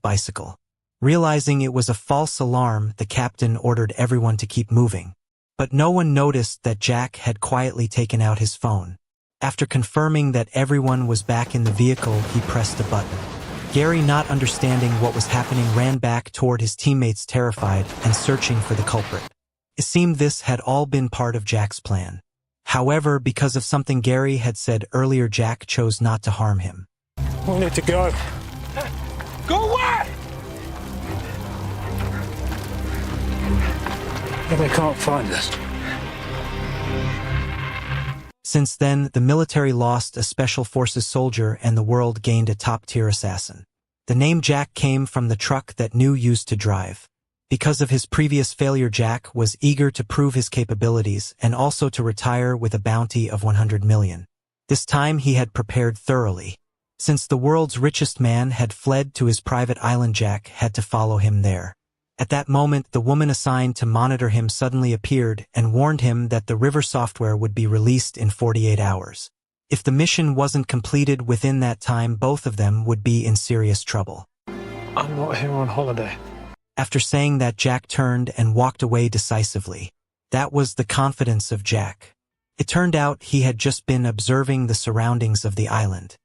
bicycle. Realizing it was a false alarm, the captain ordered everyone to keep moving. But no one noticed that Jack had quietly taken out his phone. After confirming that everyone was back in the vehicle, he pressed a button. Gary, not understanding what was happening, ran back toward his teammates, terrified and searching for the culprit. It seemed this had all been part of Jack's plan. However, because of something Gary had said earlier, Jack chose not to harm him. We need to go. Go where? They can't find us. Since then, the military lost a special forces soldier and the world gained a top-tier assassin. The name Jack came from the truck that New used to drive. Because of his previous failure, Jack was eager to prove his capabilities and also to retire with a bounty of 100 million. This time he had prepared thoroughly. Since the world's richest man had fled to his private island, Jack had to follow him there. At that moment, the woman assigned to monitor him suddenly appeared and warned him that the River software would be released in 48 hours. If the mission wasn't completed within that time, both of them would be in serious trouble. I'm not here on holiday. After saying that, Jack turned and walked away decisively. That was the confidence of Jack. It turned out he had just been observing the surroundings of the island.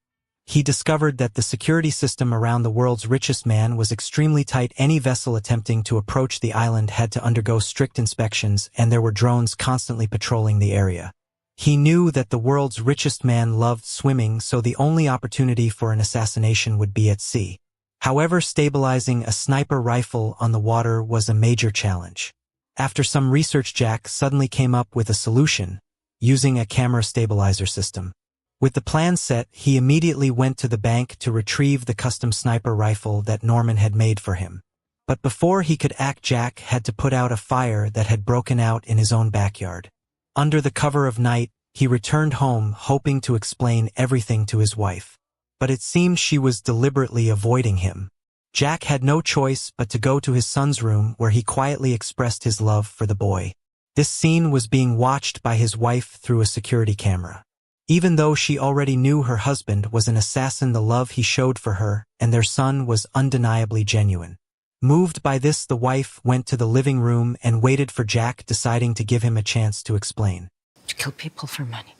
He discovered that the security system around the world's richest man was extremely tight. Any vessel attempting to approach the island had to undergo strict inspections, and there were drones constantly patrolling the area. He knew that the world's richest man loved swimming, so the only opportunity for an assassination would be at sea. However, stabilizing a sniper rifle on the water was a major challenge. After some research, Jack suddenly came up with a solution, using a camera stabilizer system. With the plan set, he immediately went to the bank to retrieve the custom sniper rifle that Norman had made for him. But before he could act, Jack had to put out a fire that had broken out in his own backyard. Under the cover of night, he returned home, hoping to explain everything to his wife. But it seemed she was deliberately avoiding him. Jack had no choice but to go to his son's room, where he quietly expressed his love for the boy. This scene was being watched by his wife through a security camera. Even though she already knew her husband was an assassin, the love he showed for her and their son was undeniably genuine. Moved by this, the wife went to the living room and waited for Jack, deciding to give him a chance to explain. To kill people for money.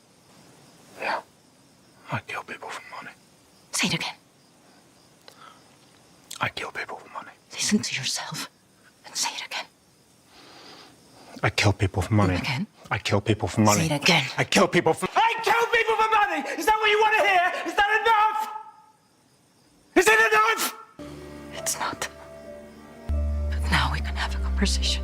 Yeah, I kill people for money. Say it again. I kill people for money. Listen to yourself and say it again. I kill people for money. Again? I kill people for money. Say it again. I kill people for... I kill people for money! Is that what you want to hear? Is that enough? Is it enough? It's not. But now we can have a conversation.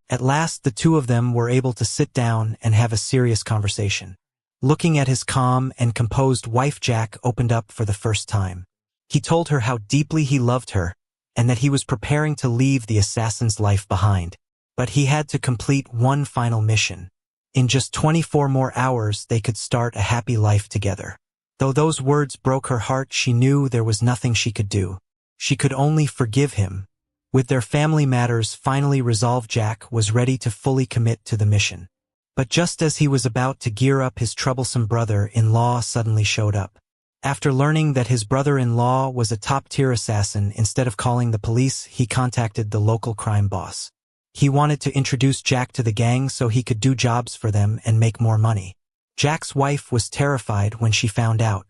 At last, the two of them were able to sit down and have a serious conversation. Looking at his calm and composed wife, Jack opened up for the first time. He told her how deeply he loved her and that he was preparing to leave the assassin's life behind. But he had to complete one final mission. In just 24 more hours, they could start a happy life together. Though those words broke her heart, she knew there was nothing she could do. She could only forgive him. With their family matters finally resolved, Jack was ready to fully commit to the mission. But just as he was about to gear up, his troublesome brother-in-law suddenly showed up. After learning that his brother-in-law was a top-tier assassin, instead of calling the police, he contacted the local crime boss. He wanted to introduce Jack to the gang so he could do jobs for them and make more money. Jack's wife was terrified when she found out.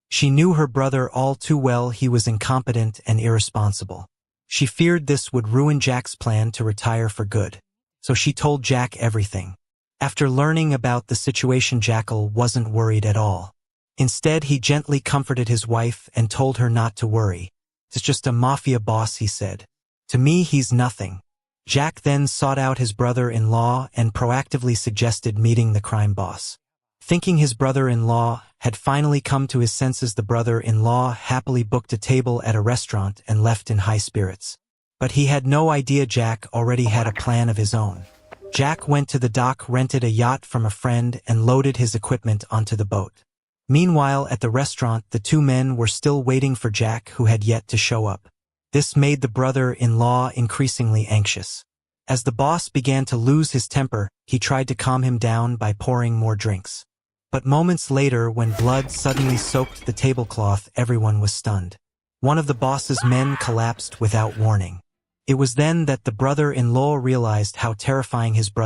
She knew her brother all too well. He was incompetent and irresponsible. She feared this would ruin Jack's plan to retire for good. So she told Jack everything. After learning about the situation, Jackal wasn't worried at all. Instead, he gently comforted his wife and told her not to worry. It's just a mafia boss, he said. To me, he's nothing. Jack then sought out his brother-in-law and proactively suggested meeting the crime boss. Thinking his brother-in-law had finally come to his senses, the brother-in-law happily booked a table at a restaurant and left in high spirits. But he had no idea Jack already had a plan of his own. Jack went to the dock, rented a yacht from a friend, and loaded his equipment onto the boat. Meanwhile, at the restaurant, the two men were still waiting for Jack, who had yet to show up. This made the brother-in-law increasingly anxious. As the boss began to lose his temper, he tried to calm him down by pouring more drinks. But moments later, when blood suddenly soaked the tablecloth, everyone was stunned. One of the boss's men collapsed without warning. It was then that the brother-in-law realized how terrifying his brother